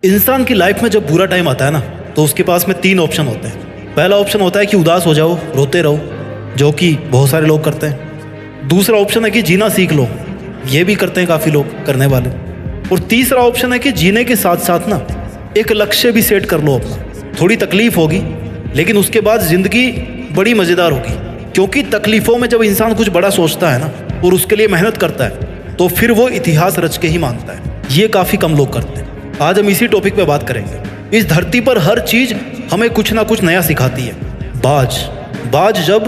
इंसान की लाइफ में जब बुरा टाइम आता है ना, तो उसके पास में 3 ऑप्शन होते हैं। पहला ऑप्शन होता है कि उदास हो जाओ, रोते रहो, जो कि बहुत सारे लोग करते हैं। दूसरा ऑप्शन है कि जीना सीख लो, ये भी करते हैं काफ़ी लोग करने वाले। और तीसरा ऑप्शन है कि जीने के साथ साथ ना एक लक्ष्य भी सेट कर लो अपना। थोड़ी तकलीफ होगी, लेकिन उसके बाद ज़िंदगी बड़ी मज़ेदार होगी, क्योंकि तकलीफ़ों में जब इंसान कुछ बड़ा सोचता है ना और उसके लिए मेहनत करता है, तो फिर वो इतिहास रच के ही मानता है। ये काफ़ी कम लोग करते हैं। आज हम इसी टॉपिक पे बात करेंगे। इस धरती पर हर चीज़ हमें कुछ ना कुछ नया सिखाती है। बाज जब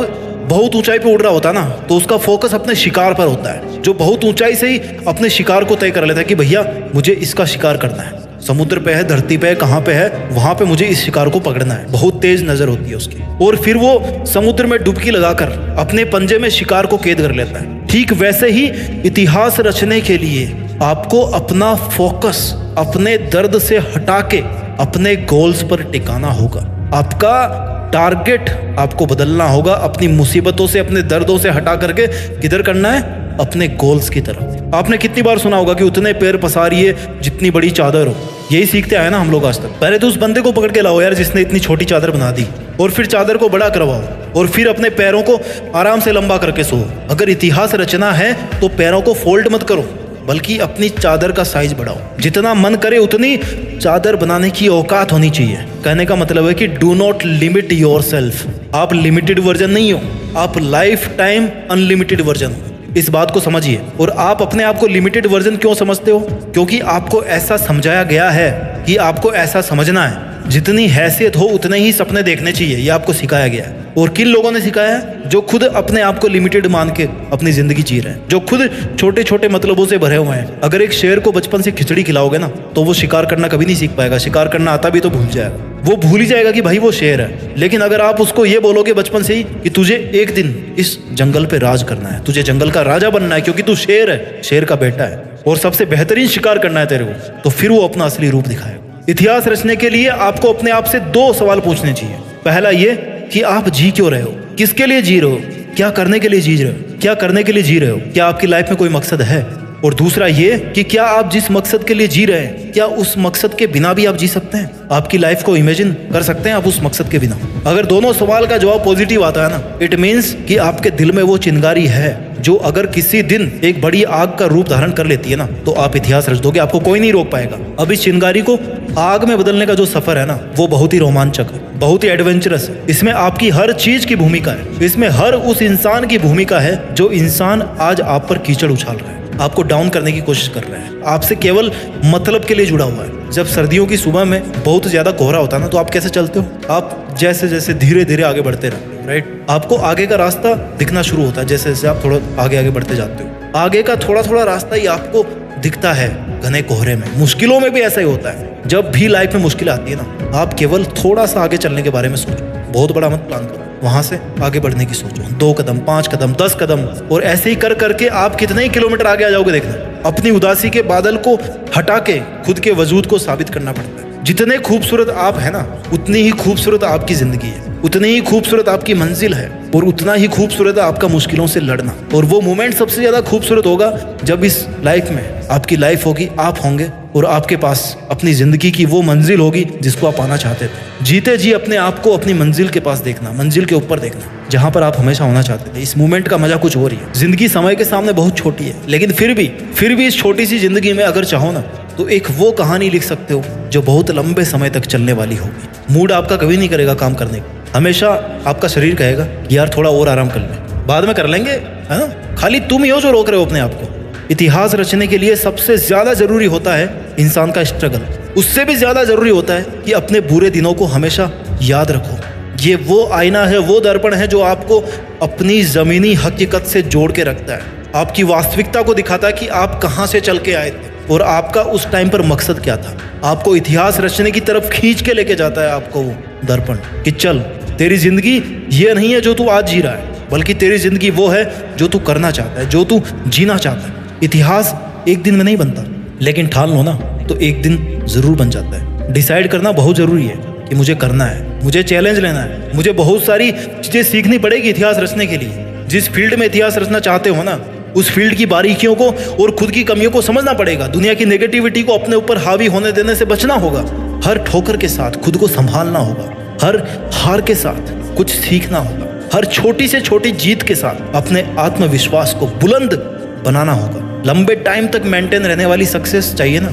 बहुत ऊंचाई पे उड़ रहा होता है ना, तो उसका फोकस अपने शिकार पर होता है। जो बहुत ऊंचाई से ही अपने शिकार को तय कर लेता है कि भैया मुझे इसका शिकार करना है। समुद्र पे है, धरती पे है, कहाँ पे है, वहाँ पे मुझे इस शिकार को पकड़ना है। बहुत तेज नजर होती है उसकी, और फिर वो समुद्र में डुबकी लगाकर अपने पंजे में शिकार को कैद कर लेता है। ठीक वैसे ही इतिहास रचने के लिए आपको अपना फोकस अपने दर्द से हटा के अपने गोल्स पर टिकाना होगा। आपका टारगेट आपको बदलना होगा। अपनी मुसीबतों से, अपने दर्दों से हटा करके किधर करना है? अपने गोल्स की तरफ। आपने कितनी बार सुना होगा कि उतने पैर पसारिए जितनी बड़ी चादर हो। यही सीखते आए ना हम लोग आज तक। पहले तो उस बंदे को पकड़ के लाओ यार जिसने इतनी छोटी चादर बना दी, और फिर चादर को बड़ा करवाओ, और फिर अपने पैरों को आराम से लंबा करके सो। अगर इतिहास रचना है तो पैरों को फोल्ड मत करो, बल्कि अपनी चादर का साइज बढ़ाओ। जितना मन करे उतनी चादर बनाने की औकात होनी चाहिए। कहने का मतलब है कि डू नॉट लिमिट योरसेल्फ। आप लिमिटेड वर्जन नहीं हो, आप लाइफ टाइम अनलिमिटेड वर्जन हो। इस बात को समझिए। और आप अपने आप को लिमिटेड वर्जन क्यों समझते हो? क्योंकि आपको ऐसा समझाया गया है कि आपको ऐसा समझना है। जितनी हैसियत हो उतने ही सपने देखने चाहिए, ये आपको सिखाया गया है। और किन लोगों ने सिखाया है? जो खुद अपने आप को लिमिटेड मान के अपनी जिंदगी जी रहे हैं, जो खुद छोटे छोटे मतलबों से भरे हुए हैं। अगर एक शेर को बचपन से खिचड़ी खिलाओगे ना, तो वो शिकार करना कभी नहीं सीख पाएगा। शिकार करना आता भी तो भूल जाएगा। वो भूल ही जाएगा कि भाई वो शेर है। लेकिन अगर आप उसको ये बोलोगे बचपन से ही कि तुझे एक दिन इस जंगल पे राज करना है, तुझे जंगल का राजा बनना है, क्योंकि तू शेर है, शेर का बेटा है, और सबसे बेहतरीन शिकार करना है तेरे को, तो फिर वो अपना असली रूप दिखाएगा। इतिहास रचने के लिए आपको अपने आप से 2 सवाल पूछने चाहिए। पहला ये कि आप जी क्यों रहे हो, किसके लिए जी रहे हो, क्या करने के लिए जी रहे हो, क्या करने के लिए जी रहे हो, क्या आपकी लाइफ में कोई मकसद है। और दूसरा ये कि क्या आप जिस मकसद के लिए जी रहे हैं, क्या उस मकसद के बिना भी आप जी सकते हैं? आपकी लाइफ को इमेजिन कर सकते हैं आप उस मकसद के बिना? अगर दोनों सवाल का जवाब पॉजिटिव आता है ना, इट मीन्स कि आपके दिल में वो चिंगारी है जो अगर किसी दिन एक बड़ी आग का रूप धारण कर लेती है ना, तो आप इतिहास रच दोगे। आपको कोई नहीं रोक पाएगा। अब इस चिंगारी को आग में बदलने का जो सफर है ना, वो बहुत ही रोमांचक है, बहुत ही एडवेंचरस है। इसमें आपकी हर चीज की भूमिका है। इसमें हर उस इंसान की भूमिका है जो इंसान आज आप पर कीचड़ उछाल रहा है, आपको डाउन करने की कोशिश कर रहा है, आपसे केवल मतलब के लिए जुड़ा हुआ है। जब सर्दियों की सुबह में बहुत ज्यादा कोहरा होता है ना, तो आप कैसे चलते हो? आप जैसे जैसे धीरे धीरे आगे बढ़ते रहते हो, राइट? आपको आगे का रास्ता दिखना शुरू होता है जैसे जैसे आप थोड़ा आगे बढ़ते जाते हो। आगे का थोड़ा थोड़ा रास्ता ही आपको दिखता है घने कोहरे में। मुश्किलों में भी ऐसा ही होता है। जब भी लाइफ में मुश्किल आती है ना, आप केवल थोड़ा सा आगे चलने के बारे में सोचो। बहुत बड़ा मत प्लान करो, वहां से आगे बढ़ने की सोचो। 2 कदम, 5 कदम, 10 कदम, और ऐसे ही कर करके आप कितने ही किलोमीटर आगे आ जाओगे देखना। अपनी उदासी के बादल को हटा के खुद के वजूद को साबित करना पड़ता है। जितने खूबसूरत आप है ना, उतनी ही खूबसूरत आपकी जिंदगी है, उतनी ही खूबसूरत आपकी मंजिल है, और उतना ही खूबसूरत है आपका मुश्किलों से लड़ना। और वो मोमेंट सबसे ज्यादा खूबसूरत होगा जब इस लाइफ में आपकी लाइफ होगी, आप होंगे, और आपके पास अपनी जिंदगी की वो मंजिल होगी जिसको आप पाना चाहते थे। जीते जी अपने आप को अपनी मंजिल के पास देखना, मंजिल के ऊपर देखना, जहां पर आप हमेशा होना चाहते थे। इस मोमेंट का मजा कुछ और ही है। जिंदगी समय के सामने बहुत छोटी है, लेकिन फिर भी इस छोटी सी जिंदगी में अगर चाहो ना, तो एक वो कहानी लिख सकते हो जो बहुत लंबे समय तक चलने वाली होगी। मूड आपका कभी नहीं करेगा काम करने का। हमेशा आपका शरीर कहेगा कि यार थोड़ा और आराम कर ले, बाद में कर लेंगे, है ना? खाली तुम ही हो जो रोक रहे हो अपने आप को। इतिहास रचने के लिए सबसे ज्यादा जरूरी होता है इंसान का स्ट्रगल। उससे भी ज्यादा जरूरी होता है कि अपने बुरे दिनों को हमेशा याद रखो। ये वो आईना है, वो दर्पण है जो आपको अपनी जमीनी हकीकत से जोड़ के रखता है। आपकी वास्तविकता को दिखाता है कि आप कहाँ से चल के आए थे और आपका उस टाइम पर मकसद क्या था। आपको इतिहास रचने की तरफ खींच के लेके जाता है आपको वो दर्पण, कि चल तेरी जिंदगी ये नहीं है जो तू आज जी रहा है, बल्कि तेरी जिंदगी वो है जो तू करना चाहता है, जो तू जीना चाहता है। इतिहास एक दिन में नहीं बनता, लेकिन ठान लो ना तो एक दिन जरूर बन जाता है। डिसाइड करना बहुत जरूरी है कि मुझे करना है, मुझे चैलेंज लेना है, मुझे बहुत सारी चीजें सीखनी पड़ेगी इतिहास रचने के लिए। जिस फील्ड में इतिहास रचना चाहते हो ना, उस फील्ड की बारीकियों को और खुद की कमियों को समझना पड़ेगा। दुनिया की नेगेटिविटी को अपने ऊपर हावी होने देने से बचना होगा। हर ठोकर के साथ खुद को संभालना होगा। हर हार के साथ कुछ सीखना होगा। हर छोटी से छोटी जीत के साथ अपने आत्मविश्वास को बुलंद बनाना होगा। लंबे टाइम तक मेंटेन रहने वाली सक्सेस चाहिए ना,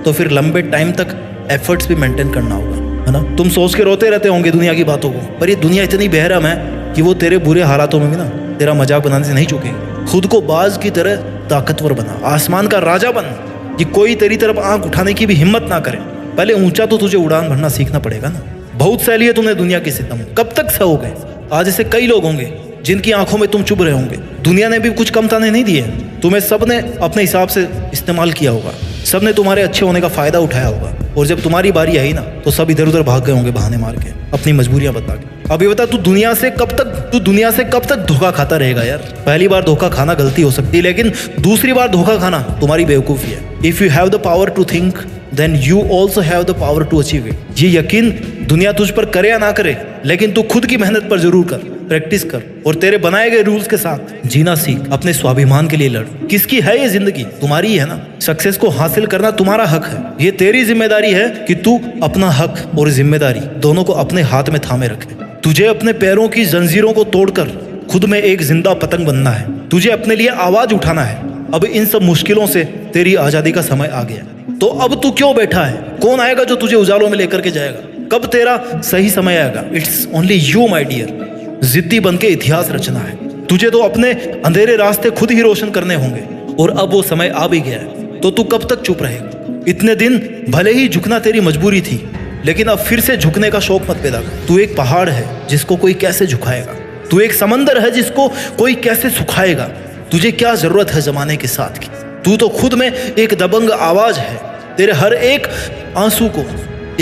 तो फिर लंबे टाइम तक एफर्ट्स भी मेंटेन करना होगा, है ना। तुम सोच के रोते रहते होंगे दुनिया की बातों को, पर ये दुनिया इतनी बेरहम है कि वो तेरे बुरे हालातों में भी ना तेरा मजाक बनाने से नहीं चूकेगी। खुद को बाज की तरह ताकतवर बना, आसमान का राजा बन कि कोई तेरी तरफ आंख उठाने की भी हिम्मत ना करे। पहले ऊंचा तो तुझे उड़ान भरना सीखना पड़ेगा ना। बहुत सह लिए तुमने दुनिया की सितम, कब तक सहोगे। आज ऐसे कई लोग होंगे जिनकी आंखों में तुम चुभ रहे होंगे। दुनिया ने भी कुछ कम ताने नहीं दिए, तुम्हें सबने अपने हिसाब से इस्तेमाल किया होगा। सबने तुम्हारे अच्छे होने का फायदा उठाया होगा, और जब तुम्हारी बारी आई ना तो सब इधर उधर भाग गए होंगे बहाने मार के, अपनी मजबूरियां बता के। अब ये बता, तू दुनिया से कब तक धोखा खाता रहेगा यार। पहली बार धोखा खाना गलती हो सकती है, लेकिन दूसरी बार धोखा खाना तुम्हारी बेवकूफ़ी है। If you have the power to think then you also have the power to achieve it. ये यकीन दुनिया तुझ पर करे या ना करे, लेकिन तू खुद की मेहनत पर जरूर कर, प्रैक्टिस कर, और तेरे बनाए गए रूल्स के साथ जीना सीख। अपने स्वाभिमान के लिए लड़। किसकी है ये जिंदगी? तुम्हारी ही है ना। सक्सेस को हासिल करना तुम्हारा हक है। ये तेरी जिम्मेदारी है कि तू अपना हक और जिम्मेदारी दोनों को अपने हाथ में थामे रखे। तुझे अपने पैरों की जंजीरों को तोड़कर खुद में एक जिंदा पतंग बनना है। तुझे अपने लिए आवाज उठाना है। अब इन सब मुश्किलों से तेरी आजादी का समय आ गया, तो अब तू क्यों बैठा है? कौन आएगा जो तुझे उजालों में लेकर के जाएगा? कब तेरा सही समय आएगा? It's only you my dear. जिद्दी बन के इतिहास रचना है। तुझे तो अपने अंधेरे रास्ते खुद ही रोशन करने होंगे, और अब वो समय आ भी गया है। तो तू कब तक चुप रहेगा? इतने दिन भले ही झुकना तेरी मजबूरी थी, लेकिन अब फिर से झुकने का शौक मत पैदा कर। तू एक पहाड़ है जिसको कोई कैसे झुकाएगा। तू एक समंदर है जिसको कोई कैसे सुखाएगा। तुझे क्या जरूरत है जमाने के साथ की? तू तो खुद में एक दबंग आवाज है। तेरे हर एक आंसू को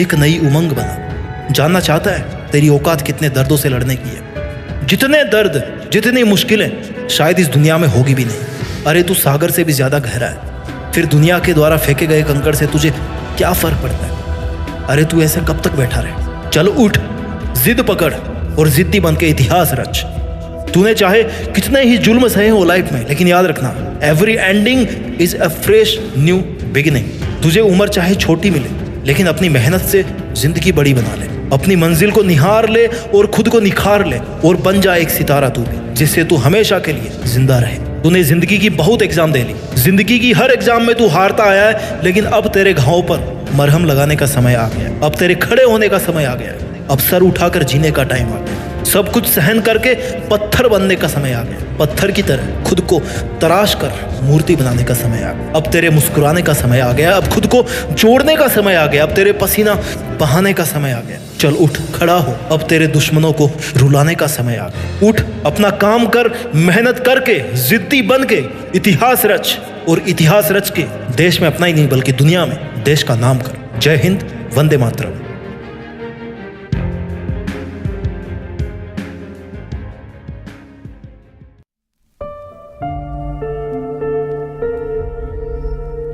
एक नई उमंग बना। जानना चाहता है तेरी औकात कितने दर्दों से लड़ने की है? जितने दर्द, जितनी मुश्किलें शायद इस दुनिया में होगी भी नहीं। अरे तू सागर से भी ज्यादा गहरा है। फिर दुनिया के द्वारा फेंके गए कंकड़ से तुझे क्या फर्क पड़ता है? अरे तू ऐसे कब तक बैठा रहे? चल उठ, जिद पकड़ और जिद्दी बन के इतिहास रच। तूने चाहे कितने ही जुल्म सहे हो लाइफ में, लेकिन याद रखना, every ending is a fresh new beginning. तुझे उम्र चाहे छोटी मिले, लेकिन अपनी मेहनत से जिंदगी बड़ी बना ले। अपनी मंजिल को निहार ले और खुद को निखार ले, और बन जा एक सितारा तू भी, जिससे तू हमेशा के लिए जिंदा रहे। तूने जिंदगी की बहुत एग्जाम दे ली। जिंदगी की हर एग्जाम में तू हारता आया है, लेकिन अब तेरे घावों पर मरहम लगाने का समय आ गया। अब तेरे खड़े होने का समय आ गया। अब सर उठाकर जीने का टाइम आ गया। सब कुछ सहन करके पत्थर बनने का समय आ गया। पत्थर की तरह खुद को तराश कर मूर्ति बनाने का समय आ गया। अब तेरे मुस्कुराने का समय आ गया। अब खुद को जोड़ने का समय आ गया। अब तेरे पसीना बहाने का समय आ गया। चल उठ, खड़ा हो। अब तेरे दुश्मनों को रुलाने का समय आ गया। उठ, अपना काम कर, मेहनत करके जिद्दी बन के इतिहास रच, और इतिहास रच के देश में अपना ही नहीं बल्कि दुनिया में देश का नाम कर। जय हिंद, वंदे मातरम।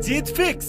जीत फिक्स।